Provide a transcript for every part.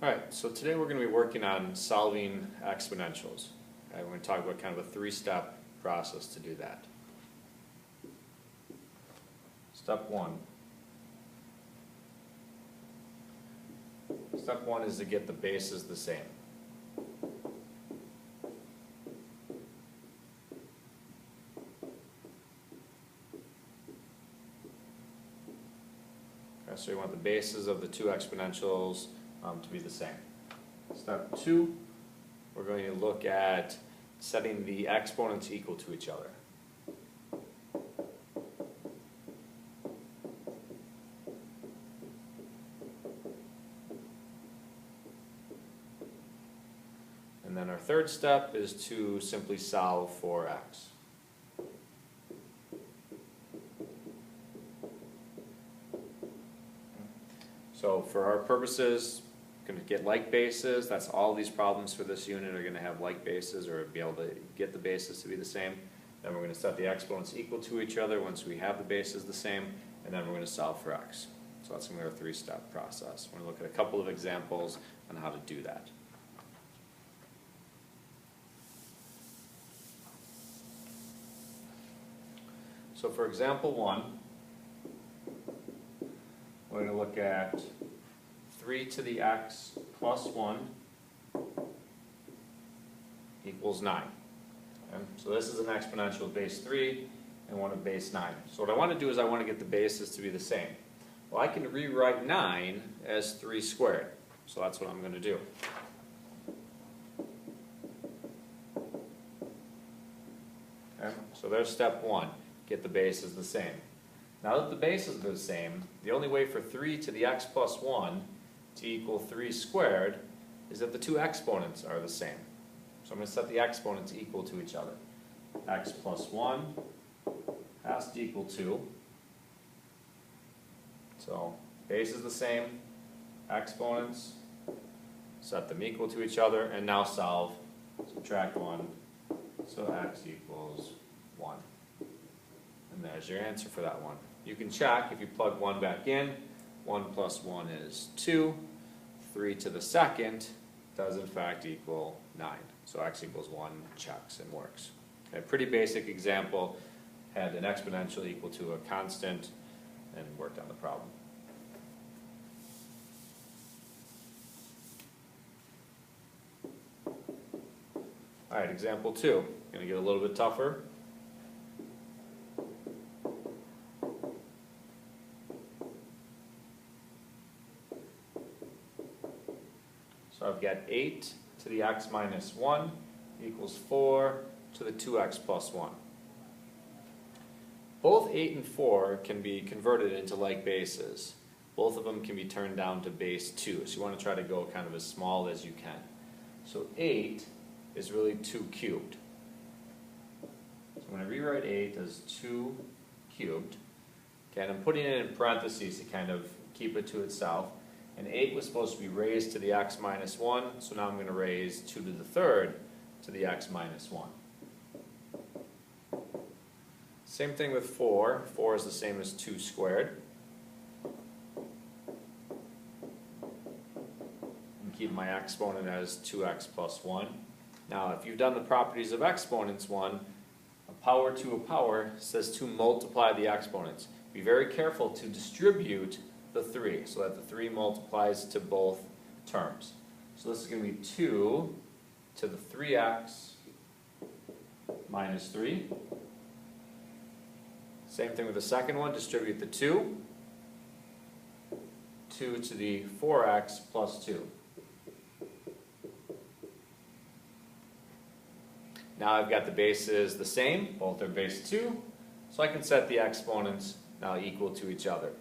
Alright, so today we're going to be working on solving exponentials. Okay, we're going to talk about kind of a three-step process to do that. Step one. Step one is to get the bases the same. Okay, so you want the bases of the two exponentials to be the same. Step two, we're going to look at setting the exponents equal to each other. And then our third step is to simply solve for x. So for our purposes, we're going to get like bases. That's all these problems for this unit are going to have like bases or be able to get the bases to be the same. Then we're going to set the exponents equal to each other once we have the bases the same, and then we're going to solve for x. So that's going to be our three-step process. We're going to look at a couple of examples on how to do that. So for example 1, we're going to look at 3 to the x plus 1 equals 9. Okay? So this is an exponential of base 3 and one of base 9. So what I want to do is I want to get the bases to be the same. Well, I can rewrite 9 as 3 squared. So that's what I'm going to do. Okay? So there's step 1. Get the bases the same. Now that the bases are the same, the only way for 3 to the x plus 1 to equal 3 squared is that the two exponents are the same. So I'm going to set the exponents equal to each other. X plus 1 has to equal 2. So base is the same, exponents, set them equal to each other, and now solve. Subtract 1, so x equals 1. And there's your answer for that one. You can check if you plug 1 back in. 1 plus 1 is 2. 3 to the second does in fact equal 9. So x equals 1 checks and works. Okay, pretty basic example. Had an exponential equal to a constant and worked on the problem. Alright, example 2. Going to get a little bit tougher. So I've got 8 to the x minus 1 equals 4 to the 2x plus 1. Both 8 and 4 can be converted into like bases. Both of them can be turned down to base 2. So you want to try to go kind of as small as you can. So 8 is really 2 cubed. So I'm going to rewrite 8 as 2 cubed. Okay, and I'm putting it in parentheses to kind of keep it to itself. And 8 was supposed to be raised to the x minus 1, so now I'm going to raise 2 to the third to the x minus 1. Same thing with 4. 4 is the same as 2 squared. And keep my exponent as 2x plus 1. Now, if you've done the properties of exponents 1, a power to a power says to multiply the exponents. Be very careful to distribute the 3, so that the 3 multiplies to both terms. So this is going to be 2 to the 3x minus 3. Same thing with the second one, distribute the 2. 2 to the 4x plus 2. Now I've got the bases the same, both are base 2, so I can set the exponents now equal to each other.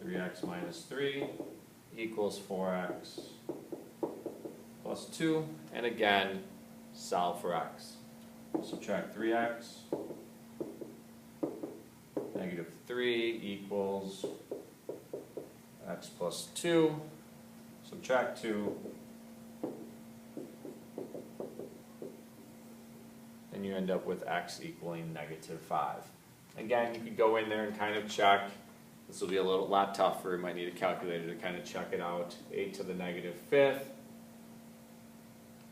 3x minus 3 equals 4x plus 2, and again, solve for x. Subtract 3x, negative 3 equals x plus 2, subtract 2, and you end up with x equaling negative 5. Again, you could go in there and kind of check This will be a lot tougher. You might need a calculator to kind of check it out. 8 to the negative fifth.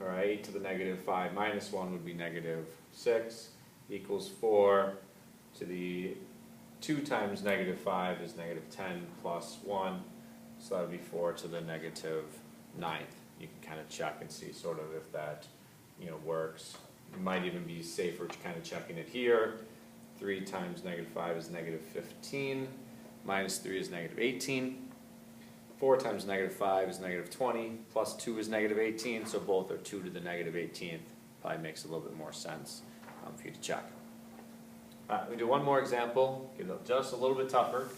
All right, 8 to the negative 5 minus 1 would be negative 6 equals 4 to the 2 times negative 5 is negative 10 plus 1. So that would be 4 to the negative 9th. You can kind of check and see sort of if that works. It might even be safer to kind of checking it here. 3 times negative 5 is negative 15. Minus 3 is negative 18. 4 times negative 5 is negative 20. Plus 2 is negative 18. So both are 2 to the negative 18th. Probably makes a little bit more sense for you to check. All right, we do one more example. Get it just a little bit tougher.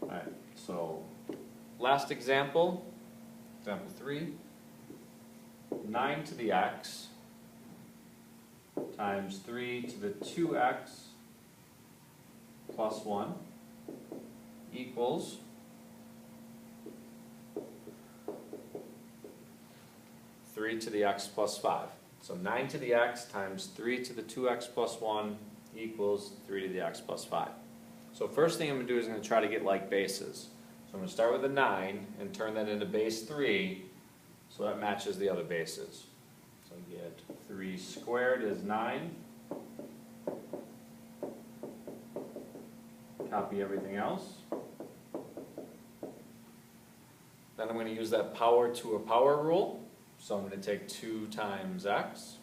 All right, so last example, example 3. 9 to the x times 3 to the 2x plus 1 equals 3 to the x plus 5. So 9 to the x times 3 to the 2x plus 1 equals 3 to the x plus 5. So first thing I'm going to do is I'm going to try to get like bases. So I'm going to start with a 9 and turn that into base 3 so that matches the other bases. So I get 3 squared is 9. Copy everything else. Then I'm going to use that power to a power rule. So I'm going to take 2 times x.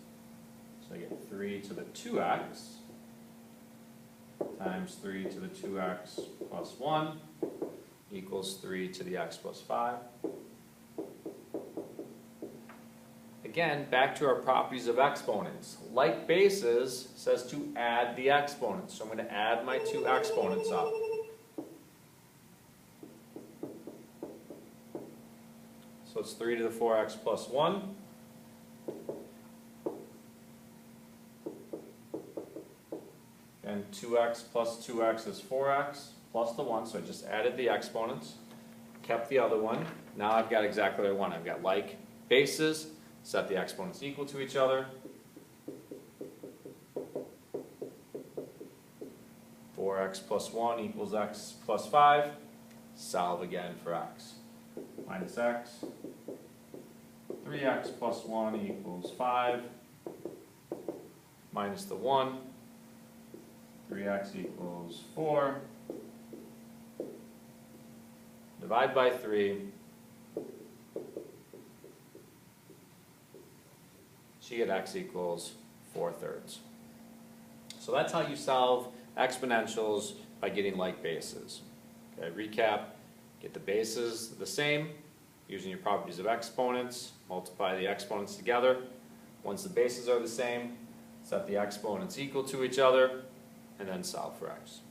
So I get 3 to the 2x times 3 to the 2x plus 1 equals 3 to the x plus 5. Again, back to our properties of exponents. Like bases says to add the exponents. So I'm going to add my 2 exponents up. So it's 3 to the 4x plus 1. And 2x plus 2x is 4x plus the 1. So I just added the exponents, kept the other one. Now I've got exactly what I want. I've got like bases. Set the exponents equal to each other. 4x plus 1 equals x plus 5. Solve again for x. Minus x. 3x plus 1 equals 5. Minus the 1. 3x equals 4. Divide by 3. So you get x equals 4/3. So that's how you solve exponentials by getting like bases. Okay, recap, get the bases the same using your properties of exponents, multiply the exponents together. Once the bases are the same, set the exponents equal to each other, and then solve for x.